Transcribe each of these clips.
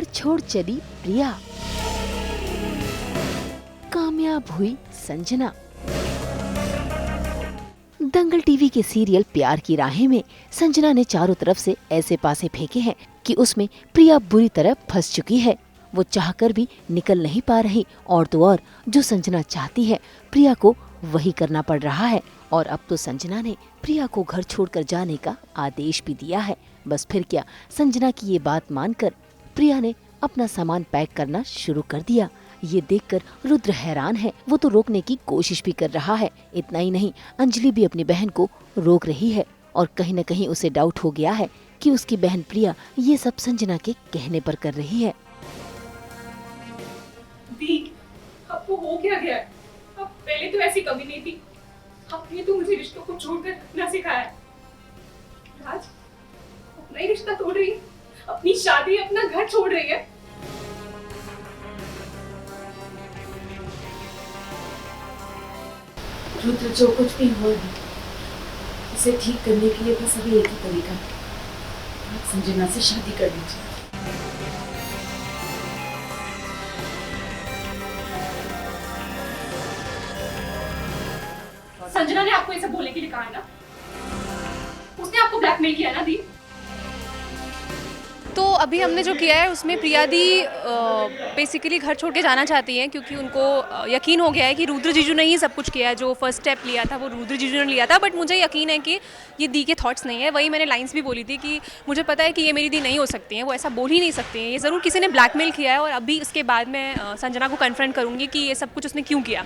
छोड़ चली प्रिया, कामयाब हुई संजना। दंगल टीवी के सीरियल प्यार की राहें में संजना ने चारों तरफ से ऐसे पासे फेंके हैं कि उसमें प्रिया बुरी तरह फंस चुकी है। वो चाहकर भी निकल नहीं पा रही, और तो और जो संजना चाहती है प्रिया को वही करना पड़ रहा है। और अब तो संजना ने प्रिया को घर छोड़कर जाने का आदेश भी दिया है। बस फिर क्या, संजना की ये बात मानकर प्रिया ने अपना सामान पैक करना शुरू कर दिया। ये देखकर रुद्र हैरान है। वो तो रोकने की कोशिश भी कर रहा है। इतना ही नहीं, अंजलि भी अपनी बहन को रोक रही है, और कहीं न कहीं उसे डाउट हो गया है कि उसकी बहन प्रिया ये सब संजना के कहने पर कर रही है। दी, आपको हो क्या गया है? अब पहले तो ऐसी कमी नहीं थी। आपने तो मुझे रिश्तों को छोड़कर रखना सिखाया है। राज, अपना ही रिश्ता तोड़ रही है, अपनी शादी, अपना घर छोड़ रही है। रुद्र, जो कुछ भी हुआ है उसे ठीक करने के लिए बस अभी एक ही तरीका है, आप संजना से शादी कर लीजिए। संजना ने आपको ये सब बोलने के लिए कहा है ना? उसने आपको ब्लैकमेल किया ना दी? तो अभी हमने जो किया है उसमें प्रिया दी बेसिकली घर छोड़ के जाना चाहती हैं, क्योंकि उनको यकीन हो गया है कि रुद्र जीजू ने ही सब कुछ किया है। जो फर्स्ट स्टेप लिया था वो रुद्र जीजू ने लिया था, बट मुझे यकीन है कि ये दी के थॉट्स नहीं है। वही मैंने लाइंस भी बोली थी कि मुझे पता है कि ये मेरी दी नहीं हो सकती हैं, वो ऐसा बोल ही नहीं सकती हैं। ये ज़रूर किसी ने ब्लैकमेल किया है, और अभी उसके बाद मैं संजना को कन्फ्रंट करूँगी कि ये सब कुछ उसने क्यों किया।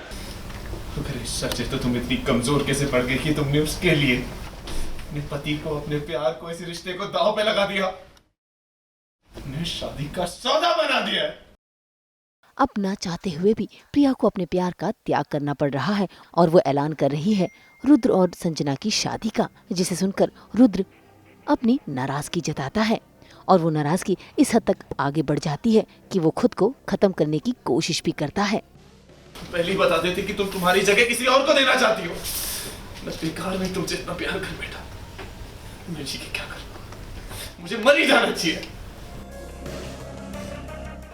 सच तो तुम इतनी कमजोर कैसे पड़ गई कि तुमने उसके लिए अपने पति को, अपने प्यार को, इस रिश्ते को दांव पे लगा दिया, तुमने शादी का सौदा बना दिया। अब ना चाहते हुए भी प्रिया को अपने प्यार का त्याग करना पड़ रहा है, और वो ऐलान कर रही है रुद्र और संजना की शादी का, जिसे सुनकर रुद्र अपनी नाराजगी जताता है। और वो नाराजगी इस हद तक आगे बढ़ जाती है कि वो खुद को खत्म करने की कोशिश भी करता है। पहले ही बता देती कि तुम तुम्हारी जगह किसी और को देना चाहती हो। मैं बेकार में तुमसे इतना प्यार कर बैठा, मैं जी के क्या करूं? मुझे मर ही जाना चाहिए।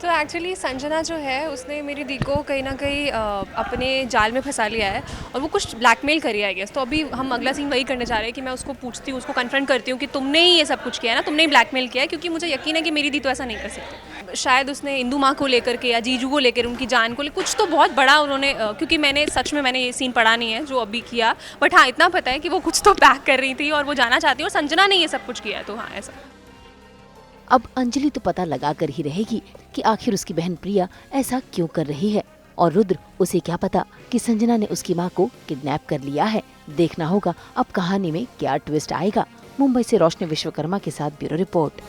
तो एक्चुअली संजना जो है उसने मेरी दी को कहीं ना कहीं अपने जाल में फंसा लिया है, और वो कुछ ब्लैकमेल करी है आई गेस। तो अभी हम अगला सीन वही करने जा रहे हैं कि मैं उसको पूछती हूँ, उसको कन्फ्रंट करती हूँ कि तुमने ही ये सब कुछ किया है ना, तुमने ही ब्लैकमेल किया है, क्योंकि मुझे यकीन है कि मेरी दी तो ऐसा नहीं कर सकती। शायद उसने इंदू माँ को लेकर के या जीजू को लेकर, उनकी जान को लेकर कुछ तो बहुत बड़ा उन्होंने क्योंकि मैंने सच में ये सीन पढ़ा नहीं है जो अभी किया, बट हाँ इतना पता है कि वो कुछ तो पैक कर रही थी और वो जाना चाहती है, और संजना ने ये सब कुछ किया है। तो हाँ ऐसा। अब अंजलि तो पता लगा कर ही रहेगी कि आखिर उसकी बहन प्रिया ऐसा क्यों कर रही है, और रुद्र, उसे क्या पता कि संजना ने उसकी माँ को किडनैप कर लिया है। देखना होगा अब कहानी में क्या ट्विस्ट आएगा। मुंबई से रोशनी विश्वकर्मा के साथ ब्यूरो रिपोर्ट।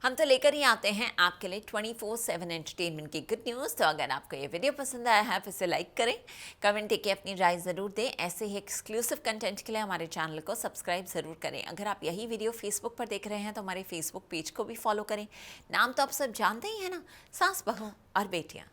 हम तो लेकर ही आते हैं आपके लिए 24/7 एंटरटेनमेंट की गुड न्यूज़। तो अगर आपको ये वीडियो पसंद आया है फिर से लाइक करें, कमेंट करके अपनी राय ज़रूर दें। ऐसे ही एक्सक्लूसिव कंटेंट के लिए हमारे चैनल को सब्सक्राइब ज़रूर करें। अगर आप यही वीडियो फेसबुक पर देख रहे हैं तो हमारे फेसबुक पेज को भी फॉलो करें। नाम तो आप सब जानते ही हैं ना, सास, बहू और बेटियाँ।